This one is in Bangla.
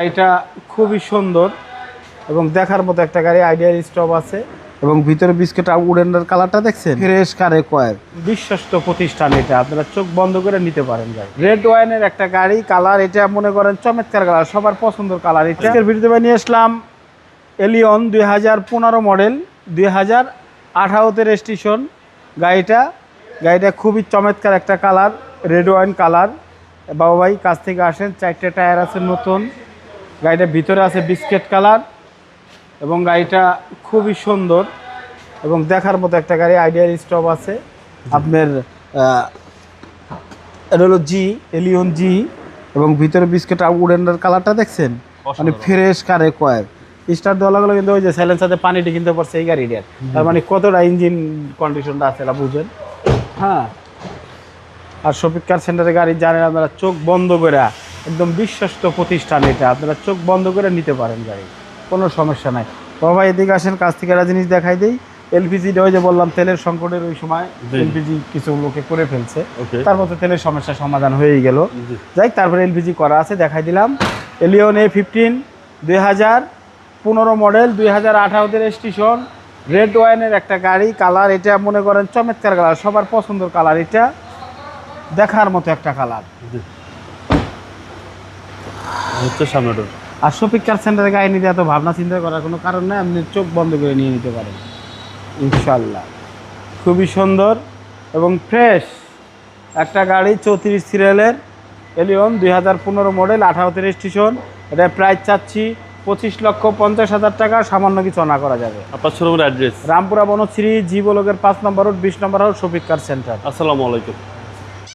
এটা খুবই সুন্দর এবং দেখার মতো একটা গাড়ি। আইডিয়াল স্টপ আছে এবং ভিতরে বিস্কিট উডেনের কালারটা দেখছেন, ফ্রেশ কারে কয়েল, বিশ্বস্ত প্রতিষ্ঠান। এটা আপনারা চোখ বন্ধ করে নিতে পারেন গাড়ি। রেড ওয়াইনের একটা গাড়ি, কালার এটা মনে করেন চমৎকার কালার, সবার পছন্দের কালার। এটা ভিডিওতে নিয়ে আসলাম এলিয়ন 2015 মডেল, 2018তে রেজিস্ট্রেশন গাড়িটা খুবই চমৎকার একটা কালার, রেড ওয়াইন কালার। বাবা ভাই কাছ থেকে আসেন, 4টে টায়ার আছে নতুন। গাড়িটার ভিতরে আছে বিস্কিট কালার এবং গাড়িটা খুবই সুন্দর এবং দেখার মতো একটা গাড়ি। আইডিয়াল স্টপ আছে আপনার, এটা হলো এলিয়ন জি এবং ভিতরে বিস্কিট উডেনের কালারটা দেখছেন, মানে ফ্রেশ কারে কয়েল। স্টার্ট দেওয়া লাগলো কিন্তু ওই যে সাইলেন্সারে পানিটি কিনতে পারছে এই গাড়িটার, তার মানে কতটা ইঞ্জিন কন্ডিশনটা আছে এটা বুঝেন। হ্যাঁ, আর শফিক কার সেন্টারের গাড়ি জানেন আপনারা, চোখ বন্ধ করে একদম বিশ্বস্ত প্রতিষ্ঠান। এটা আপনারা চোখ বন্ধ করে নিতে পারেন গাড়ি, কোনো সমস্যা নাই। বাবা এদিকে আসেন, কাছ থেকে একটা জিনিস দেখাই দিই। এলপিজিটা ওই যে বললাম তেলের সংকটের ওই সময় এলপিজি কিছু লোকে করে ফেলছে, তারপর তো তেলের সমস্যার সমাধান হয়েই গেল। যাই, তারপরে এলপিজি করা আছে, দেখাই দিলাম। এলিয়ন A15 2015 মডেল, 2018তে রেজিস্ট্রেশন, রেড ওয়াইনের একটা গাড়ি। কালার এটা মনে করেন চমৎকার কালার, সবার পছন্দের কালার। এটা দেখার মতো একটা কালার হচ্ছে সামনেটা। আর শফিক কার সেন্টারে গাড়ি নিতে এত ভাবনা চিন্তা করার কোনো কারণ নেই, আপনি চোখ বন্ধ করে নিয়ে নিতে পারেন ইনশাল্লাহ। খুবই সুন্দর এবং ফ্রেশ একটা গাড়ি, 34 সিরিয়ালের এলিয়ন 2015 মডেল, 18তে রেজিস্ট্রেশন। এটা প্রাইস চাচ্ছি 25,50,000 টাকা, সামান্য কিছু না করা যাবে। আপনার শোরুমের অ্যাড্রেস রামপুরা বনশ্রী জি ব্লকের 5 নম্বর রোড, 20 নম্বর রোড, শফিক কার সেন্টার। আসসালামু আলাইকুম।